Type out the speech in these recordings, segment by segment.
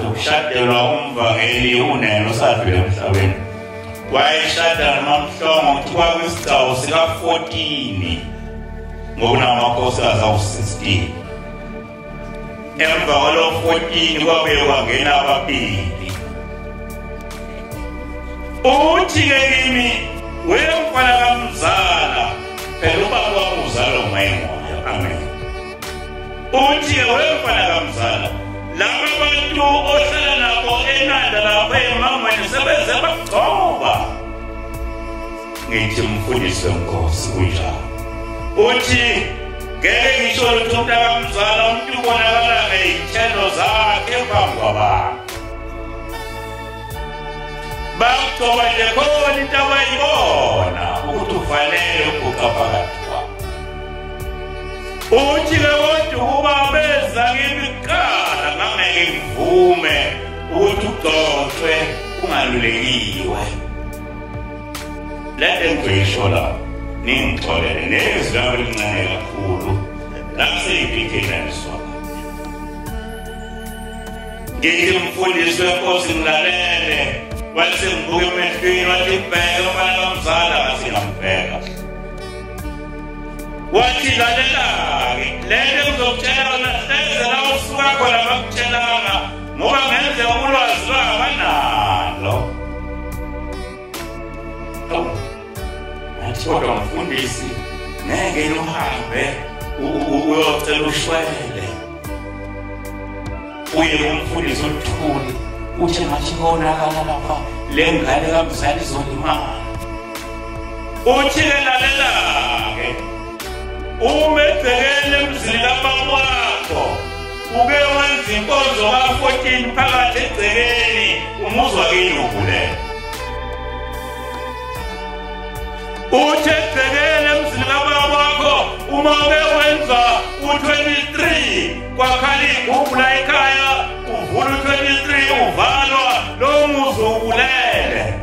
ukushadelwa umvangeli uneno sadlule emhlabeni wayeshada noMhlongo kuthiwa kwisigcawu sika-14 ngokunamakhosikazi awu-16 emva kwalo 14 kwabuye kwangena ababili uthi-ke kimi wemfana kamzala phela ubaba wami uzalwa ngumayengoyo amen uthi-ke wemfana kamzala laba bantu ohlala nabo eNanda lapho emangweni sebenze bagcoba ngithi mfundisi wenkosi kunjalo uthi ngeke ngisho ukuthi umntakamzala umuntu ubonakala ngey'thelo zakhe phambi kwabantu bagcoba nje khona into abayibona ukuthi ufanele uguqa phakathi kwabo uthi-ke kodwa ukuba beza kimi kuqala ngangeke ngivume ukuthi ugcotshwe ungalulekiwe lento engizoyisho lapho ningixolele nezwi lami elincane kakhulu lakuseyiphithenaniswa ngithi mfundisi wenkosi ngilalele wathi ngibuke emehlweni wathi bheka umfana kamzala ngasingamubheka wathi lalela-ke lento engizokutshela yona hleze la usuka khona bakutshelanga ngoba ngenzeka ulwazi lwabanalo athi kodwa mfundisi ngeke uhambe uyocela ushwele uye kumfundisi oluthuli uthi ngathi konakala lapha le ngane kamzala izolimala uthi-ke lalela-ke uma ebhekele emzini kababa wakho uke wenza inkonzo ka-14 phakathi egcekeni umuzwa kuyinubulele uthi ebhekele emzini kababa wakho uma uke wenza u-23 kwakhala igubhu la ekhaya uvula u-23 uvalwa lowo muzi ubulele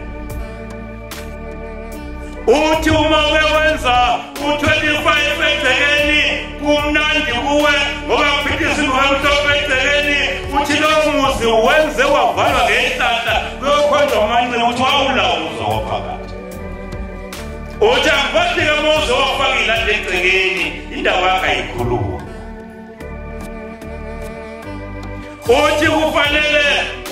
uthi uma uke wenza u-25 egcekeni kumnandi kuwe ngoba kuphithisa ingomhlophe egcekeni uthi lowo muzi wenze wavalwa ngey'hlahla kuyokhonjwa umancane uthi wawulawuza waphakathi uthi angiphathi-ke muze wafaka ilanda egcekeni indaba yakho ayikhuluma uthi kufanele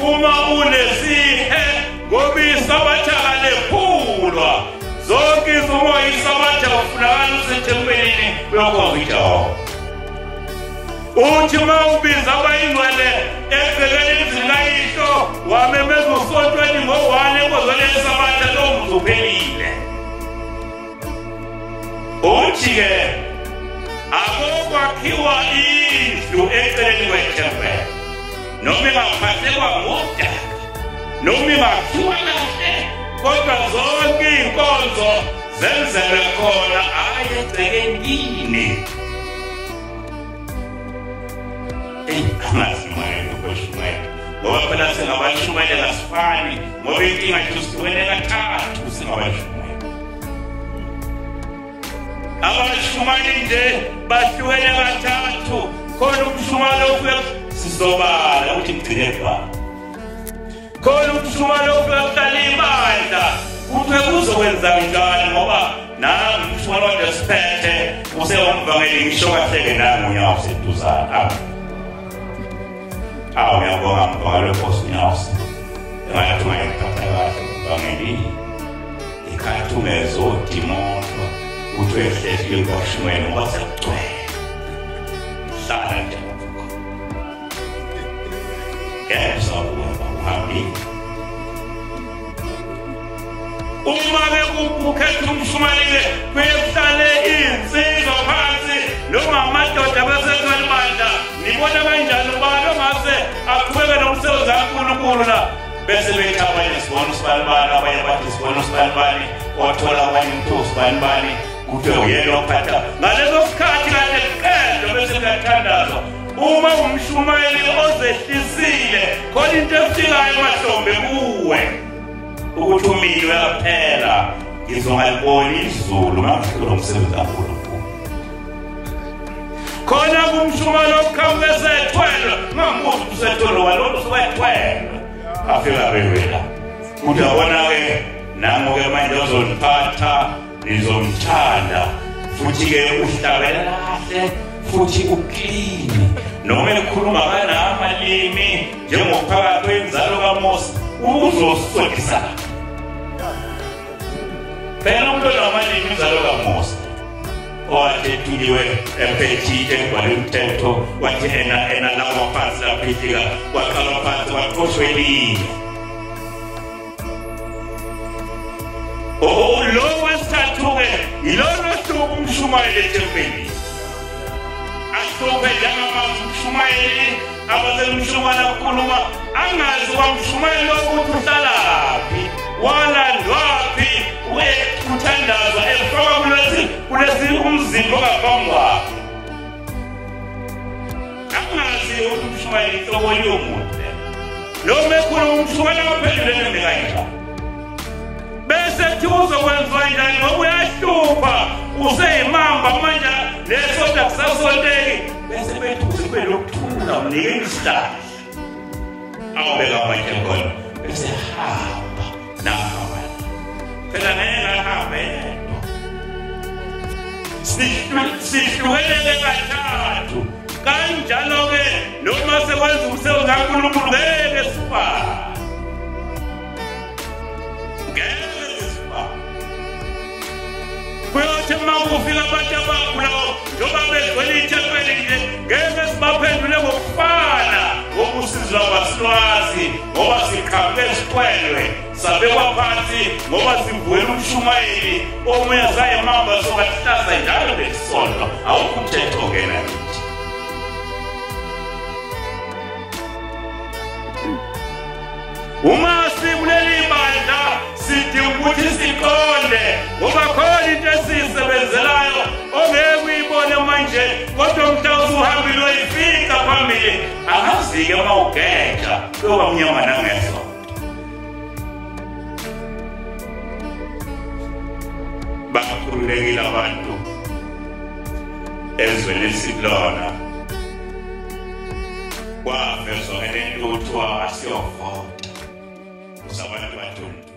uma unesihe ngoba isabatha lephulwa zonke izumo isabatha ufunakala usethempelini uyokhonza iJehova uthi uma ubiza abayingcwele egcekeni emzini kayihlo wamemeza usontweni ngo-1 enkozweni yesabatha lowo muzi uphelile uthi-ke akokwakhiwa indlu eceleni kwethempeli noma ingaphathekwa ngudaka noma ingakhiwa kahle kodwa zonke iy'nkonzo zenzelwe khona hhayi egcekeni angasimele ukweshumayela ngoba phela singabashumayela kasifani ngoba inkinga yethu sihlukene kathathu singabashumayela abashumayeli nje bahlukene kathathu khona umshumayelo ufike sizobala ukuthi ngigcine kubani khona umshumayelo ufike kuhlala ibandla kuthiwe kuzokwenza njani ngoba nami umshumayelo wade siphethe usewumvangeli ngisho kahleke nami unyawo seduzana ngiyabonga mvangelo wenkosi unyawo engayathi ungayiphatha kahle umvangeli ikhathi ungezodimondwa uthi wehlekile kwashumayela ngoba sekugcwele hlala nje uma bekukhetha umshumayeli kuyehlale iy'nsizwa phansi noma amadoda abasethuka libandla nibona kanjani ubani ongase aqhubeke nomsebenzi kaNkulunkulu la bese bethi abanye sibona usibanibani abanye bathi sibona usibanibani wathola abanye umthu usibanibani kuthiwe uyena ophatha ngaleso sikhathi kade kuqedwe bese kuyathandazwa uma umshumayeli ozehlisile khona into efikayo mahlombe kuwe ukuthi umini uyaphela ngizongaliboni izulu mangifika umsebenzi kaNkulunkulu khona kumshumalo kamesethwele ngamuthi usethwele walolu swethwele afika bevela udabona ke namo ke manje uzoniphatha nizomthanda futhi ke uhlabela kahle futhi uclean noma ekhuluma kanamalimi njengophakathi kwenzalo kaMose uzosodisa phela umuntu onamalimi inzalo kaMose owathethiliwe ephethile kwalomthetho wathi ena lawa phansi laphithika waqala phansi waqoshwe elinye lo wasithathu-ke yilona hluba umshumayeli ethempelini ahluphe njengamazwi umshumayeli abasemshumana kukhuluma angazi kwamshumayeli ukuthi uhlalaphi walandwaphi uthandazwa efaka kulezi umzimba ongaphambi kwakhe angazi ukuthi umshumayeli ihlobo liyomuntu noma ekhuluma umshumayeli aphendule ngendlela bese kuthi uzokwenziwa njani ngoba uyahlupha useyimamba manje lesoda kusasonteki bese bethi usibe lokuthula mnike isihlahla awubeka manje khona bese hamba nahamba phela ngeke ahambe yedwa sihlukene kathathu kanjalo-ke noma sekwenza umsebenzi kaNkulunkulu ngeke sifane kuyothi makufika abantu abagulayo njengoba begcwele ithempeli nje ngeke sibaphendule ngokufana ngokusizwa kwasilwazi ngoba siqhamuke siqwelwe sabekwa phansi ngoba sivuela umshumayeli omunye zayimamba sokahlaza njalo lesonto awukho umthetho-ke nakithi uma sikuleli bandla sidinga ukuthi siqonde ngoba khona into esiyisebenzelayo ongeke uyibone manje kodwa mhla usuhambile uyifika phambili angazi-ke uma ugeja kuyoba mnyama nangeso bakhululekile abantu ezweni esikulona kwavezwa ngelento kuthiwa asiyovota abantu bathundu